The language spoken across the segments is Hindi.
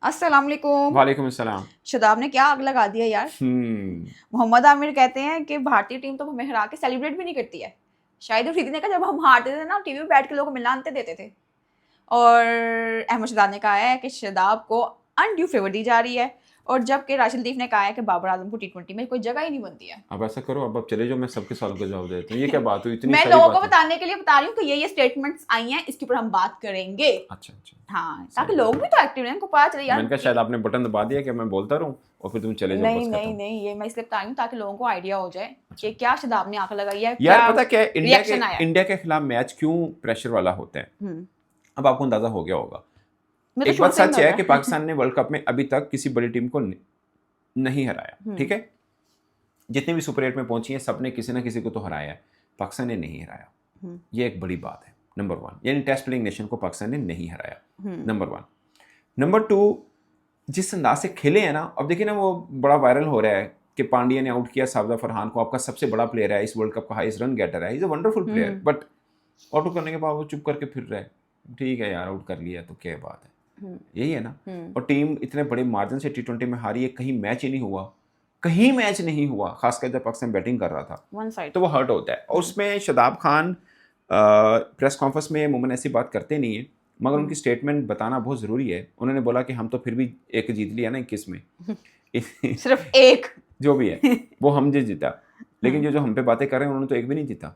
अस्सलाम वालेकुम। वालेकुम अस्सलाम। शादाब ने क्या आग लगा दिया यार। मोहम्मद आमिर कहते हैं कि भारतीय टीम तो हमें हरा के सेलिब्रेट भी नहीं करती है। शाहिद अफरीदी ने कहा जब हम हारते थे ना टीवी पे बैठ के लोग मिलानते देते थे। और अहमद शहजाद ने कहा है कि शादाब को अनड्यू फेवर दी जा रही है। और जबकि राशिद लतीफ ने कहा है कि बाबर आजम को टी20 में कोई जगह ही नहीं बनती है। अब ऐसा करो, अब चले जाओ, मैं सबके सवाल का जवाब देता हूँ। ये क्या बात हुई, इतनी मैं सारी लोगों को बातें। बताने के लिए बता रही हूँ कि ये स्टेटमेंट्स आई हैं, इसके ऊपर हम बात करेंगे। अच्छा अच्छा। हाँ, ताकि लोग भी तो एक्टिव रहें, उनको पता चले यार। मैंने कहा शायद आपने बटन दबा दिया कि मैं बोलता रहूँ और फिर तुम चले जाओ, नहीं बस नहीं खत्म। नहीं, ये मैं इसलिए बता रही हूँ ताकि लोगों को आइडिया हो जाए अच्छा। कि क्या शादाब ने आंख लगाई है, यार क्या पता क्या है, रिएक्शन आया। इंडिया के खिलाफ मैच क्यों प्रेशर वाला होता है, अब आपको अंदाजा हो गया होगा। मैं तो एक शुरू बात से ही सच है लगा कि पाकिस्तान ने वर्ल्ड कप में अभी तक किसी बड़ी टीम को नहीं हराया, ठीक है। जितने भी सुपर 8 में पहुंची हैं सबने किसी ना किसी को तो हराया है, पाकिस्तान ने नहीं हराया। ये एक बड़ी बात है, नंबर 1। यानी टेस्ट प्लेइंग नेशन को पाकिस्तान ने नहीं हराया, नंबर 1। नंबर 2, जिस अंदाज से खेले हैं ना, अब देखिए ना, वो बड़ा वायरल हो रहा है कि पांड्या ने आउट किया साबदा फरहान को, आपका सबसे बड़ा प्लेयर है, इस वर्ल्ड कप का हाईएस्ट रन गेटर है, is a wonderful player, but out करने के बाद वो चुप करके फिर रहा है। ठीक है यार, आउट कर लिया तो क्या बात है, यही है ना। और टीम इतने बड़े मार्जिन से टी20 में हारी है, कहीं मैच ही नहीं हुआ, कहीं मैच नहीं हुआ, खासकर जब पाकिस्तान बैटिंग कर रहा था, तो वो हर्ट होता है। और उसमें शादाब खान प्रेस कॉन्फ्रेंस में मुमन ऐसी बात करते नहीं है, मगर उनकी स्टेटमेंट बताना बहुत ज़रूरी है। उन्होंने बोला कि हम तो फिर भी एक जीत लिया ना 21 में सिर्फ एक जो भी है वो हम जीता, लेकिन जो हम पे बातें कर रहे हैं उन्होंने तो एक भी नहीं जीता।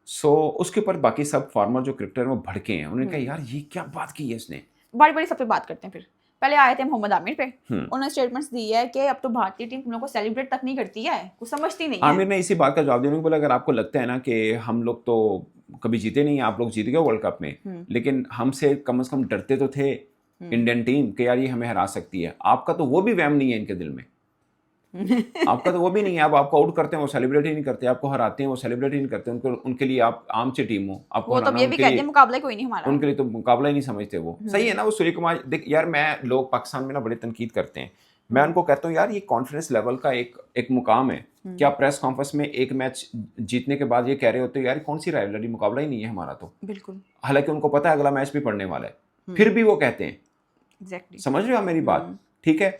सो उसके ऊपर बाकी सब फार्मर जो क्रिकेटर हैं वो भड़के हैं, उन्होंने कहा यार ये क्या बात की है इसने। बड़ी बड़ी सब पे बात करते हैं। फिर पहले आए थे मोहम्मद आमिर पे, उन्होंने स्टेटमेंट्स दी है कि अब तो भारतीय टीम तुम लोग को सेलिब्रेट तक नहीं करती है, कुछ समझती नहीं है। आमिर ने इसी बात का जवाब देने को बोला, अगर आपको लगता है ना कि हम लोग तो कभी जीते नहीं, आप लोग जीत गए वर्ल्ड कप में, लेकिन हमसे कम से कम डरते तो थे इंडियन टीम कि यार ये हमें हरा सकती है। आपका तो वो भी वहम नहीं है इनके दिल में आपका तो वो भी नहीं है। अब आपको आउट करते हैं वो सेलिब्रेट ही नहीं करते, आपको हराते हैं वो सेलिब्रेट ही नहीं करते। उनके लिए आप आम सी टीम हो, आपको वो तो हराना ये भी कहते हैं मुकाबला कोई नहीं हमारा, उनके लिए तो मुकाबला ही नहीं समझते वो। सही है ना। वो सूर्य कुमार, देख यार, मैं लोग पाकिस्तान में ना बड़े तनकीद करते हैं, मैं उनको कहता हूँ यार ये कॉन्फिडेंस लेवल का एक मुकाम है कि आप प्रेस कॉन्फ्रेंस में एक मैच जीतने के बाद ये कह रहे होते हो यार कौन सी राइवलरी, मुकाबला ही नहीं है हमारा तो। बिल्कुल। हालांकि उनको पता है अगला मैच भी पड़ने वाला है, फिर भी वो कहते हैं। एग्जैक्टली। समझ रहे हो आप मेरी बात, ठीक है।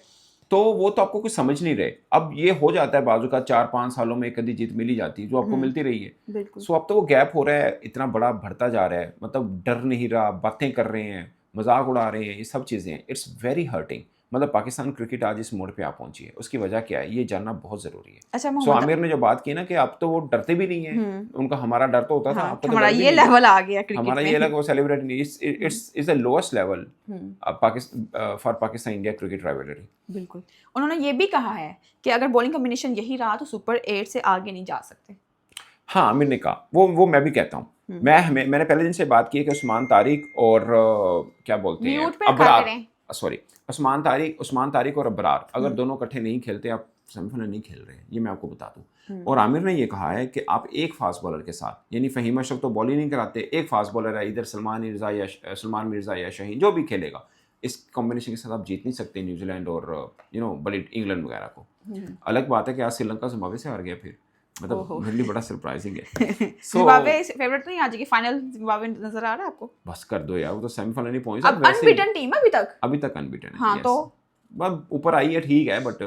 तो वो तो आपको कुछ समझ नहीं रहे। अब ये हो जाता है बाजू का 4-5 सालों में एक आधी जीत मिली जाती है जो आपको मिलती रही है। सो अब तो वो गैप हो रहा है, इतना बड़ा बढ़ता जा रहा है, मतलब डर नहीं रहा, बातें कर रहे हैं, मजाक उड़ा रहे हैं, ये सब चीज़ें, इट्स वेरी हर्टिंग। मतलब पाकिस्तान क्रिकेट आज इस मोड़ पे आ पहुंची है, उसकी वजह क्या है ये जानना बहुत जरूरी है। अच्छा, सो आमिर ने जो बात की ना कि अब तो वो डरते भी नहीं है, उनका हमारा डर तो होता था, हाँ, आपका तो हमारा डर भी ये नहीं है। लेवल आ गया क्रिकेट हमारा में। ये अलग, वो सेलिब्रेट नहीं, it's the lowest level for Pakistan India cricket rivalry. बिल्कुल। उन्होंने ये भी कहा है कि अगर बॉलिंग कॉम्बिनेशन यही रहा तो सुपर 8 से आगे नहीं जा सकते। हाँ, आमिर ने कहा, वो मैं भी कहता हूँ। मैंने पहले दिन से बात की है कि उस्मान तारिक और क्या बोलते हैं म्यूट पे रखा अबरार, करें। सॉरी, उस्मान तारिक और अबरार अगर दोनों इकट्ठे नहीं खेलते, आप सेमीफाइनल नहीं खेल रहे हैं, ये मैं आपको बता दूं। और आमिर ने ये कहा है कि आप एक फास्ट बॉलर के साथ, यानी फहीम अशरफ तो बॉल ही नहीं कराते, एक फास्ट बॉलर है, इधर सलमान मिर्जा या शाहीन, जो भी खेलेगा, इस कॉम्बिनेशन के साथ आप जीत नहीं सकते न्यूजीलैंड और बड़ी इंग्लैंड वगैरह को। अलग बात है कि आज श्रीलंका जिम्बाब्वे से हार गया, फिर मतलब मेरे लिए बड़ा सरप्राइजिंग है। जिम्बाब्वे फेवरेट नहीं, आज की फाइनल जिम्बाब्वे नजर आ रहा है आपको? बस कर दो यार, वो तो सेमीफाइनल नहीं पहुंची, अब अनबीटन टीम है अभी तक अनबीटन है। हाँ, तो अब ऊपर आई है, ठीक है, बट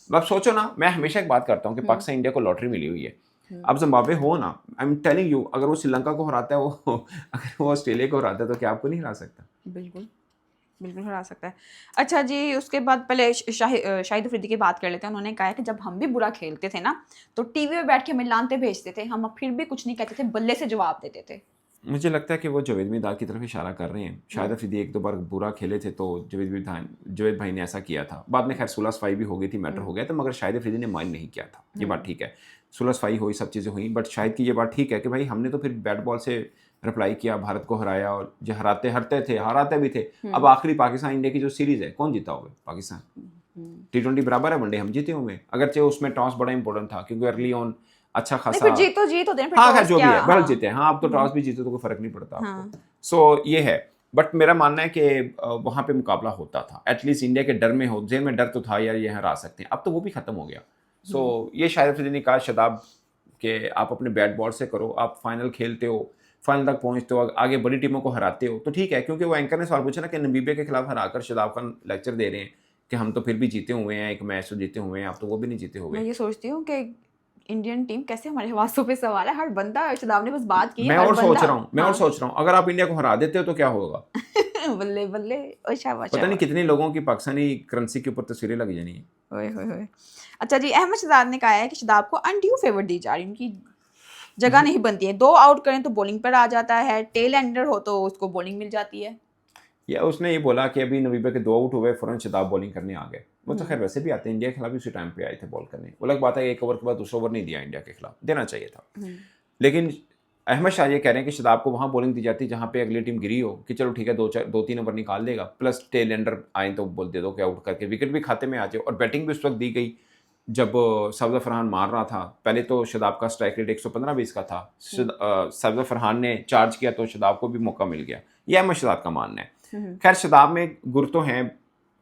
अब सोचो ना, मैं हमेशा एक बात करता हूँ कि पाकिस्तान इंडिया को लॉटरी मिली हुई है। अब जिम्बाब्वे हो ना, आई एम टेलिंग यू, अगर वो श्रीलंका को हराता है, वो अगर वो ऑस्ट्रेलिया को हराता है, तो क्या आपको नहीं हरा सकता? बिल्कुल बिल्कुल हरा सकता है। अच्छा जी, उसके बाद पहले शाहिद अफरीदी की बात कर लेते हैं। उन्होंने कहा है कि जब हम भी बुरा खेलते थे ना तो टीवी में बैठ के हमें लानते भेजते थे, हम फिर भी कुछ नहीं कहते थे, बल्ले से जवाब देते थे। मुझे लगता है कि वो जावेद मिर्ज़ा की तरफ इशारा कर रहे हैं। शाहिद अफरीदी एक दो बार बुरा खेले थे तो जावेद भाई ने ऐसा किया था। बाद में खैर सुलह सफाई भी हो गई थी, मैटर हो गया था, मगर शाहिद अफरीदी ने माइंड नहीं किया था। ये बात ठीक है, सुलह सफाई हुई, सब चीज़ें हुई, बट शाहिद की ये बात ठीक है कि भाई हमने तो फिर बैट बॉल से रिप्लाई किया, भारत को हराया, और जो हराते भी थे। अब आखिरी पाकिस्तान इंडिया की जो सीरीज़ है, कौन जीता होगा? पाकिस्तान। टी20 बराबर है, वनडे हम जीते हुए, अगर चाहे उसमें टॉस बड़ा इंपॉर्टेंट था क्योंकि अर्ली ऑन अच्छा खासा, फिर जीतो दें, फिर हाँ खैर टॉस जो भी क्या, है, बहरहाल हाँ। जीते हैं। हाँ, अब तो टॉस भी जीते तो कोई फर्क नहीं पड़ता आपको। हाँ। सो ये है, बट मेरा मानना है कि वहाँ पे मुकाबला होता था, एटलीस्ट इंडिया के डर में हो, जेल में डर तो था यार ये हरा सकते हैं, अब तो वो भी खत्म हो गया। सो ये शायद अफरीदी ने कहा शादाब कि आप अपने बैट बॉल से करो, आप फाइनल खेलते हो, फाइनल तक पहुंचते हो, आगे बड़ी टीमों को हराते हो, तो ठीक है। क्योंकि वो एंकर ने सवाल पूछा ना कि नमीबिया के खिलाफ हराकर शादाब खान लेक्चर दे रहे हैं कि हम तो फिर भी जीते हुए हैं, एक मैच तो जीते हुए हैं, आप तो वो भी नहीं जीते मैं हुए। ये सोचती हूँ कि इंडियन टीम कैसे हमारे हवासों पे सवाल है, हर बंदा, शादाब ने बस बात की है, मैं हर और सोच बंदा। रहा हूँ, मैं और सोच रहा हूँ, अगर आप इंडिया को हरा देते हो तो क्या होगा? बल्ले बल्ले, ओए शाबाश पता नहीं शाबाश। कितने लोगों की पाकिस्तानी करेंसी के ऊपर तस्वीरें लग जानी है। ओए होए होए। अच्छा जी, अहमद शहजाद ने कहा है कि शादाब को अनड्यू फेवर दी जा रही, उनकी जगह नहीं बनती है, 2 आउट करें तो बॉलिंग पर आ जाता है, टेल एंडर हो तो उसको बॉलिंग मिल जाती है। या उसने ये बोला कि अभी नवीबा के 2 आउट हुए, फौरन शादाब बॉलिंग करने आ गए। वो तो खैर वैसे भी आते हैं, इंडिया के खिलाफ भी उसी टाइम पे आए थे बॉल करने। वो अलग बात है, 1 ओवर के बाद दूसरा ओवर नहीं दिया इंडिया के खिलाफ, देना चाहिए था। लेकिन अहमद शाह ये कह रहे हैं कि शादाब को वहाँ बॉलिंग दी जाती जहाँ पे अगली टीम गिरी हो, कि चलो ठीक है 2-3 ओवर निकाल देगा, प्लस टेल एंडर आए तो बोल दे दो कि आउट करके विकेट भी खाते में आ जाए। और बैटिंग भी उस वक्त दी गई जब सब्ज़ा फरहान मार रहा था। पहले तो शादाब का स्ट्राइक रेट 115-20 का था, सब्ज़ा फरहान ने चार्ज किया तो शादाब को भी मौका मिल गया। यह अहमद शादाब का मानना है। खैर शादाब में गुर तो हैं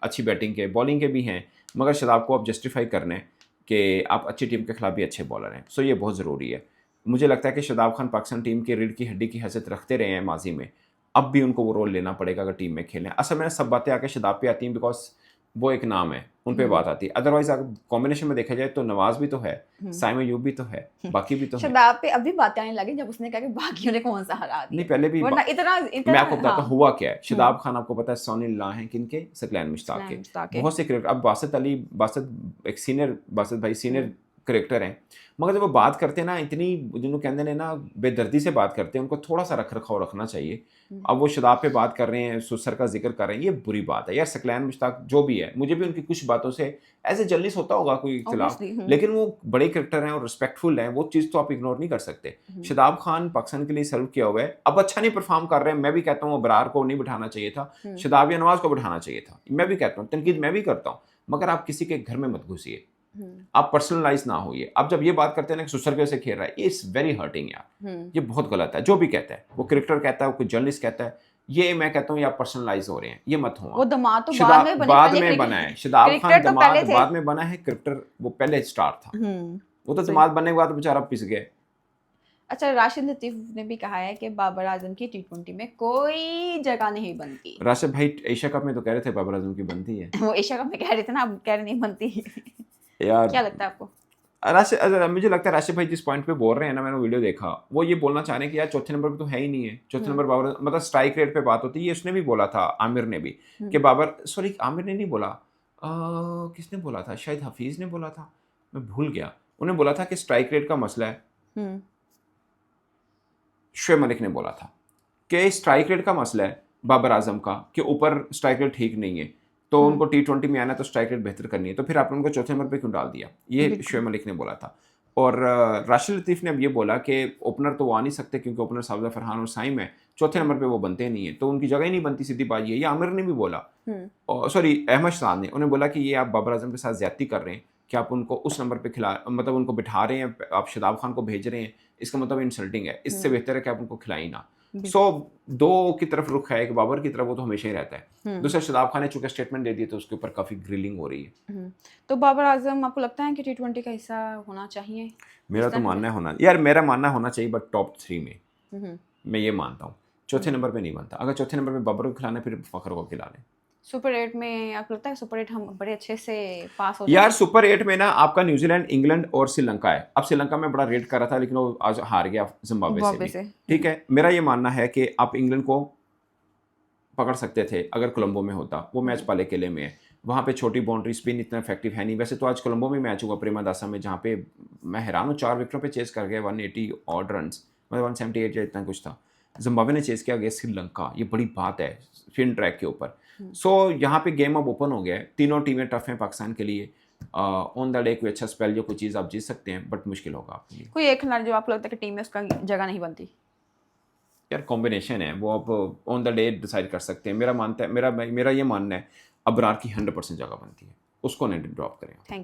अच्छी बैटिंग के, बॉलिंग के भी हैं, मगर शादाब को आप जस्टिफाई करने कि आप अच्छी टीम के खिलाफ भी अच्छे बॉलर हैं, सो ये बहुत ज़रूरी है। मुझे लगता है कि शादाब खान पाकिस्तान टीम के रीढ़ की हड्डी की हैसियत रखते रहे हैं माजी में, अब भी उनको वो रोल लेना पड़ेगा अगर टीम में खेलें। असल में सब बातें आके शादाब पे आती हैं बिकॉज वो एक नाम है, उन पे बात आती है। अदरवाइज अगर कॉम्बिनेशन में देखा जाए तो नवाज भी तो है, साइम अयूब भी तो है, बाकी भी तो है। शादाब पे अभी बातें आने लगी जब उसने कहा कि बाकियों ने कौन सा हरा दिया। नहीं पहले भी वरना इतना मैं आपको बताता हाँ। हुआ क्या है। शादाब खान आपको पता है सोनिल्ला हैं किनके, सकलैन मुश्ताक के, बहुत से क्रिकेटर। अब बासित अली, बासित एक सीनियर, बासित भाई सीनियर क्रिकेटर हैं, मगर जब वो बात करते हैं ना इतनी, जिन्होंने कहते हैं ना बेदर्दी से बात करते हैं, उनको थोड़ा सा रख रखाव रखना चाहिए। अब वो शादाब पे बात कर रहे हैं, सुसर का जिक्र कर रहे हैं, ये बुरी बात है यार। सकलैन मुश्ताक जो भी है, मुझे भी उनकी कुछ बातों से एज ए जर्नलिस्ट होता होगा कोई इख्तिलाफ, लेकिन वो बड़े क्रिकेटर हैं और रिस्पेक्टफुल हैं, वो चीज़ तो आप इग्नोर नहीं कर सकते। शादाब खान पाकिस्तान के लिए सर्व किया हुआ है, अब अच्छा नहीं परफॉर्म कर रहे हैं, मैं भी कहता हूँ अबरार को नहीं बिठाना चाहिए था, शादाब या नवाज को बिठाना चाहिए था, मैं भी कहता हूँ, तनकीद मैं भी करता हूँ, मगर आप किसी के घर में मत घुसिए, आप पर्सनलाइज ना होइए। अब जब ये बात करते हैं ना कि सुसर कैसे खेल रहा है, ये इज वेरी हर्टिंग यार, ये बहुत गलत है। जो भी कहता है, वो क्रिकेटर कहता है, कोई जर्नलिस्ट कहता है, ये मैं कहता हूँ ये आप पर्सनलाइज हो रहे हैं, ये मत हो। वो दामाद तो बाद में बना है, शादाब खान दामाद बाद में बना है, क्रिकेटर वो पहले स्टार था। वो तो दामाद बनने के बाद बेचारा पिस गए। अच्छा, राशिद लतीफ ने भी कहा है कि बाबर आजम की T20 में कोई जगह नहीं बनती। राशिद भाई एशिया कप में तो कह रहे थे बाबर आजम की बनती है। वो एशिया कप में कह रहे थे ना, अब कह रहे नहीं बनती। यार क्या लगता है आपको? मुझे लगता है राशिद भाई जिस पॉइंट पे बोल रहे हैं ना, मैंने वीडियो देखा, वो ये बोलना चाह रहे हैं कि यार चौथे नंबर पे तो है ही नहीं है, चौथे नंबर बाबर, मतलब स्ट्राइक रेट पे बात होती है। ये उसने भी बोला था, आमिर ने भी, कि बाबर, सॉरी आमिर ने नहीं बोला, किसने बोला था, शायद हफीज ने बोला था, मैं भूल गया। उन्हें बोला था कि स्ट्राइक रेट का मसला है, शुएब मलिक ने बोला था कि स्ट्राइक रेट का मसला है बाबर आजम का, कि ऊपर स्ट्राइक रेट ठीक नहीं है, तो उनको T20 में आना तो स्ट्राइक रेट बेहतर करनी है, तो फिर आपने उनको चौथे नंबर पे क्यों डाल दिया, ये शुएब मलिक ने बोला था। और राशिद लतीफ़ ने अब ये बोला कि ओपनर तो वो आ नहीं सकते क्योंकि ओपनर सब्ज़ा फरहान और साइम है, चौथे नंबर पे वो बनते नहीं है, तो उनकी जगह ही नहीं बनती, सीधी बात ये। आमिर ने भी बोला, और सॉरी अहमद शाह ने, उन्हें बोला कि ये आप बाबर आजम के साथ ज़्यादती कर रहे हैं कि आप उनको उस नंबर पे खिला, मतलब उनको बिठा रहे हैं, आप शादाब खान को भेज रहे हैं, इसका मतलब इंसल्टिंग है, इससे बेहतर है कि आप उनको खिलाई ना। सो दो की तरफ रुख है, एक बाबर की तरफ वो तो हमेशा ही रहता है, दूसरा शादाब खान ने चूंकि स्टेटमेंट दे दी तो उसके ऊपर काफ़ी ग्रिलिंग हो रही है। तो बाबर आजम आपको लगता है कि T20 का हिस्सा होना चाहिए? मेरा तो मानना है होना, यार मेरा मानना होना चाहिए, बट टॉप 3 में मैं ये मानता हूँ, चौथे नंबर पे नहीं बनता। अगर चौथे नंबर पे बाबर को खिलाना, फिर फखर को खिला लें। सुपर 8 में आपको लगता है सुपर 8 हम बड़े अच्छे से पास हो यार सुपर 8 में ना आपका न्यूजीलैंड, इंग्लैंड और श्रीलंका है। अब श्रीलंका में बड़ा रेट कर रहा था, लेकिन वो आज हार गया जिम्बाब्वे से। ठीक है, मेरा ये मानना है कि आप इंग्लैंड को पकड़ सकते थे अगर कोलंबो में होता। वो मैच पाले किले में है, वहाँ पे छोटी बाउंड्री, स्पिन इतना इफेक्टिव है नहीं। वैसे तो आज कोलंबो में मैच हुआ प्रेमादासा में, जहाँ पे मैं हैरान हूँ, 4 विकेटों पे चेस कर गए, 180 ऑड रन, मतलब 178 या इतना कुछ था। जिम्बाब्वे ने चेस किया गया श्रीलंका, ये बड़ी बात है स्पिन ट्रैक के ऊपर। सो यहाँ पे गेम अब ओपन हो गया है, तीनों टीमें टफ हैं पाकिस्तान के लिए। ऑन द डे कोई अच्छा स्पेल जो कोई चीज़ आप जीत सकते हैं, बट मुश्किल होगा आपके लिए। कोई एक खिलाड़ी जो आपको लगता है कि टीम में उसका जगह नहीं बनती? यार कॉम्बिनेशन है, वो आप ऑन द डे डिसाइड कर सकते हैं। मेरा ये मानना है अबरार की 100% जगह बनती है, उसको नहीं ड्रॉप करें। थैंक